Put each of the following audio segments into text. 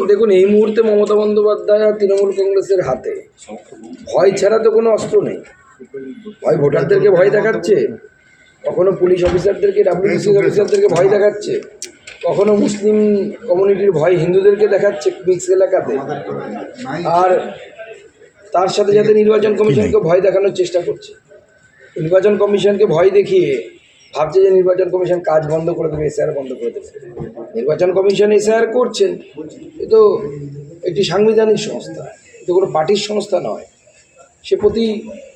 দেখুন, এই মুহূর্তে মমতা বন্দ্যোপাধ্যায় আর তৃণমূল কংগ্রেসের হাতে ভয় ছাড়া তো কোনো অস্ত্র নেই। হয় ভোটারদেরকে ভয় দেখাচ্ছে, কখনো পুলিশ অফিসারদেরকে, ডাব্লিউবিসি অফিসারদেরকে ভয় দেখাচ্ছে, কখনো মুসলিম কমিউনিটির ভয় হিন্দুদেরকে দেখাচ্ছে মিক্স এলাকাতে, আর তার সাথে সাথে নির্বাচন কমিশনকে ভয় দেখানোর চেষ্টা করছে। নির্বাচন কমিশনকে ভয় দেখিয়ে ভাবছে যে নির্বাচন কমিশন কাজ বন্ধ করে দেবে, এসআইআর বন্ধ করে দেবে। নির্বাচন কমিশন এসআইআর করছেন, এ তো একটি সাংবিধানিক সংস্থা, এ কোনো পার্টির সংস্থা নয়। সে প্রতি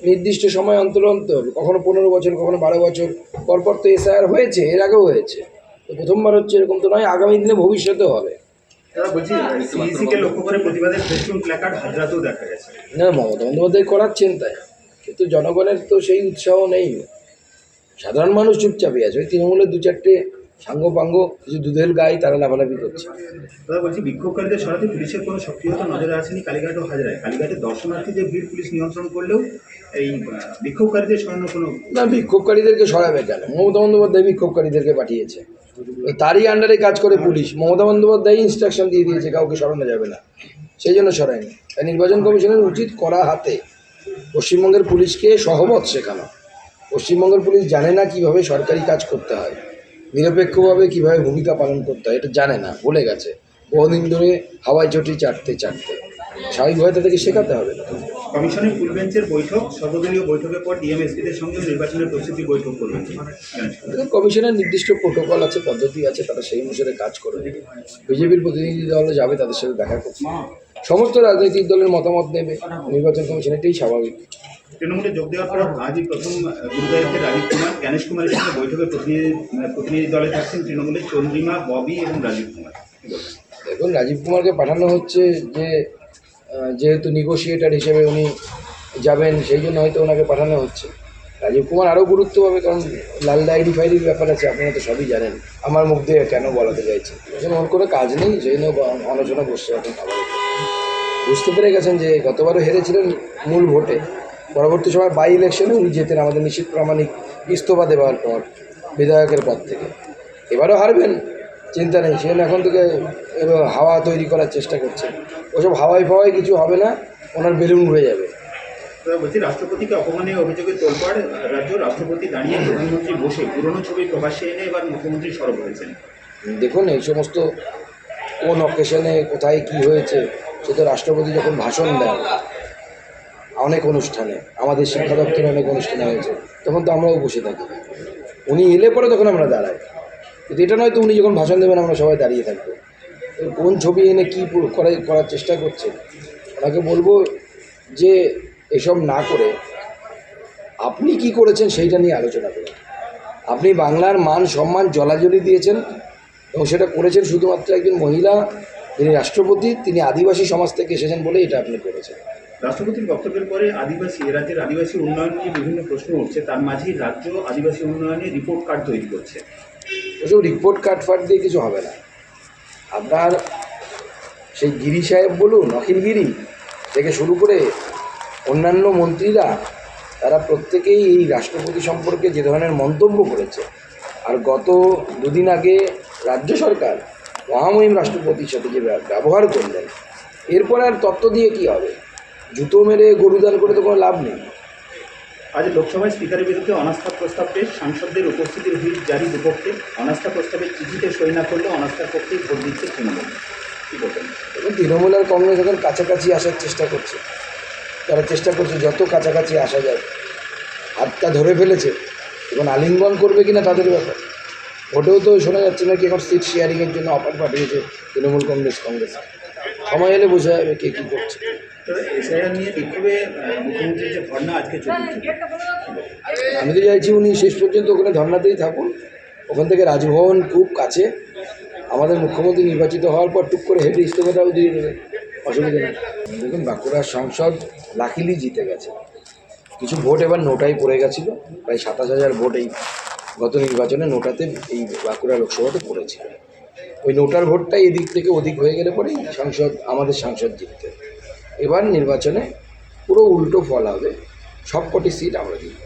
নির্দিষ্ট সময় অন্তর অন্তর, কখনো 15 বছর, কখনো 12 বছর পরপর তো এসআইআর হয়েছে, এর আগেও হয়েছে। তো প্রথমবার হচ্ছে এরকম তো নয়, আগামী দিনে ভবিষ্যতেও হবে। না, মমতা বন্দ্যোপাধ্যায় করাচ্ছেন তাই, কিন্তু জনগণের তো সেই উৎসাহ নেই। সাধারণ মানুষ চুপচাপই আছে। ওই তৃণমূলের 2-4টে সাঙ্গপাঙ্গ কিছু দুধের গায়ে তারা লাফালাফি করছে। দাদা বলছি, বিক্ষোভকারীদের সরাতে পুলিশের কোনো সক্রিয়তা নজরে আসেনি কালীঘাট ও হাজরায়। কালীঘাটে দর্শনার্থীদের ভিড় পুলিশ নিয়ন্ত্রণ করলেও এই বিক্ষোভকারীদের সরানো কোনো না, বিক্ষোভকারীদেরকে সরাবে কেন? মমতা বন্দ্যোপাধ্যায় বিক্ষোভকারীদেরকে পাঠিয়েছে, তারই আন্ডারে কাজ করে পুলিশ। মমতা বন্দ্যোপাধ্যায় ইনস্ট্রাকশন দিয়ে দিয়েছে কাউকে সরানো যাবে না, সেই জন্য সরায়নি। তাই নির্বাচন কমিশনের উচিত করা হাতে পশ্চিমবঙ্গের পুলিশকে সহমত শেখানো। পশ্চিমবঙ্গের পুলিশ জানে না কীভাবে সরকারি কাজ করতে হয়, নিরপেক্ষভাবে কীভাবে ভূমিকা পালন করতে হয়, এটা জানে না, ভুলে গেছে। বহুদিন ধরে হাওয়াই চটি চাটতে স্বাভাবিকভাবে তাদেরকে শেখাতে হবে না। কমিশনের ফুল বেঞ্চের বৈঠক, সর্বদলীয় বৈঠকের পর ডিএমএসপিদের সঙ্গে নির্বাচনের প্রস্তুতি বৈঠক করবেন। কমিশনের নির্দিষ্ট প্রোটোকল আছে, পদ্ধতি আছে, তারা সেই অনুসারে কাজ করবে। বিজেপির প্রতিনিধি দল যাবে, তাদের সাথে দেখা করছে, সমস্ত রাজনৈতিক দলের মতামত নেবে নির্বাচন কমিশন, এটাই স্বাভাবিক। তৃণমূলে যোগ দেওয়ার পর আজই প্রথম গুরুদায়িত্বে রাজীব কুমার, জ্ঞানেশ কুমারের সঙ্গে বৈঠকে প্রতিনিধি দলে থাকছেন তৃণমূলের চন্দ্রিমা, ববি এবং রাজীব কুমার। দেখুন, রাজীব কুমারকে পাঠানো হচ্ছে যে যেহেতু নেগোসিয়েটার হিসেবে উনি যাবেন, সেই জন্য হয়তো ওনাকে পাঠানো হচ্ছে। রাজীব কুমার আরও গুরুত্ব পাবে, কারণ লাল ডায়েরি ফাইরির ব্যাপার আছে, আপনারা তো সবই জানেন। আমার মুখ দিয়ে কেন বলাতে চাইছে, ওর কোনো কাজ নেই, সেই জন্য আলোচনা বসছে এখন। আবার বুঝতে পেরে গেছেন যে গতবারও হেরেছিলেন মূল ভোটে, পরবর্তী সময় বাই ইলেকশনে উনি যেতেন আমাদের নিশ্চিত প্রামাণিক ইস্তফা দেওয়ার পর বিধায়কের পদ থেকে। এবারও হারবেন, চিন্তা নেই, সেজন্য এখন থেকে হাওয়া তৈরি করার চেষ্টা করছে। ওসব হাওয়াই ফাওয়াই কিছু হবে না, ওনার বেলুন উড়ে যাবে। বলছি, রাষ্ট্রপতিকে অপমানের অভিযোগে তোলপাড় রাজ্য। রাষ্ট্রপতি দাঁড়িয়ে, প্রধানমন্ত্রী বসে, পুরনো ছবি প্রকাশ্যে এনে এবার মুখ্যমন্ত্রী সরব হয়েছেন। দেখুন, এই সমস্ত কোন অকেশনে কোথায় কি হয়েছে, সে তো রাষ্ট্রপতি যখন ভাষণ দেন অনেক অনুষ্ঠানে, আমাদের শিক্ষা দপ্তরে অনেক অনুষ্ঠানে হয়েছে, তখন তো আমরাও বসে থাকি। উনি এলে পরে তখন আমরা দাঁড়াই, কিন্তু এটা নয় তো উনি যখন ভাষণ দেবেন আমরা সবাই দাঁড়িয়ে থাকবো। কোন ছবি এনে কী করার চেষ্টা করছে, ওনাকে বলবো যে এসব না করে আপনি কি করেছেন সেইটা নিয়ে আলোচনা করুন। আপনি বাংলার মান সম্মান জলাজলি দিয়েছেন, এবং সেটা করেছেন শুধুমাত্র একজন মহিলা, যিনি রাষ্ট্রপতি, তিনি আদিবাসী সমাজ থেকে এসেছেন বলে এটা আপনি করেছেন। রাষ্ট্রপতির বক্তব্যের পরে রাজ্যের আদিবাসী উন্নয়ন নিয়ে বিভিন্ন প্রশ্ন উঠছে, তার মাঝেই রাজ্য আদিবাসী উন্নয়নে রিপোর্ট কার্ড তৈরি করছে। ওসব রিপোর্ট কার্ড ফার্ড দিয়ে কিছু হবে না। আপনার সেই গিরি সাহেব বলুন, অখিল গিরি থেকে শুরু করে অন্যান্য মন্ত্রীরা, তারা প্রত্যেকেই এই রাষ্ট্রপতি সম্পর্কে যে ধরনের মন্তব্য করেছে, আর গত দুদিন আগে রাজ্য সরকার মহামহিম রাষ্ট্রপতির সাথে যে ব্যবহার করলেন, এরপর আর তত্ত্ব দিয়ে কী হবে? জুতো মেরে গরুদান করে তো কোনো লাভ নেই। আজ লোকসভায় স্পিকারের বিরুদ্ধে অনাস্থা প্রস্তাব পেশ, সাংসদদের উপস্থিতির হুইপ জারি দুপক্ষে। অনাস্থা প্রস্তাবের চিঠিতে সই না করলে অনাস্থার পক্ষেই ভোট দিচ্ছে তৃণমূল। কী বলবেন? এবং তৃণমূল আর কংগ্রেস এখন কাছাকাছি আসার চেষ্টা করছে, তারা চেষ্টা করছে যত কাছাকাছি আসা যায়। হাতটা ধরে ফেলেছে, এখন আলিঙ্গন করবে কিনা তাদের ব্যাপার। ভোটেও তো শোনা যাচ্ছে না কি এখন সিট শেয়ারিংয়ের জন্য অফার পাঠিয়েছে তৃণমূল কংগ্রেস। সময় এলে বোঝা যাবে কে কী করছে। এসআইআর নিয়ে বিক্ষোভে মুখ্যমন্ত্রীর যে ধর্ণা আজকে চলছে, আমি তো চাইছি উনি শেষ পর্যন্ত ওখানে ধর্নাতেই থাকুন। ওখান থেকে রাজভবন খুব কাছে, আমাদের মুখ্যমন্ত্রী নির্বাচিত হওয়ার পর টুক করে হেঁটে ইস্তফাটাও দিয়ে দেবে, অসুবিধা নেই। দেখুন, বাঁকুড়ার সংসদ লাকিলি জিতে গেছে। কিছু ভোট এবার নোটাই পড়ে গেছিলো, প্রায় 27,000 ভোট এই গত নির্বাচনে নোটাতে এই বাঁকুড়া লোকসভাতে পড়েছিল। ওই নোটার ভোটটাই এদিক থেকে ওদিক হয়ে গেলে পরেই আমাদের সাংসদ জিততে। এবার নির্বাচনে পুরো উল্টো ফল হবে, সবকটি সিট আমরা জিতব।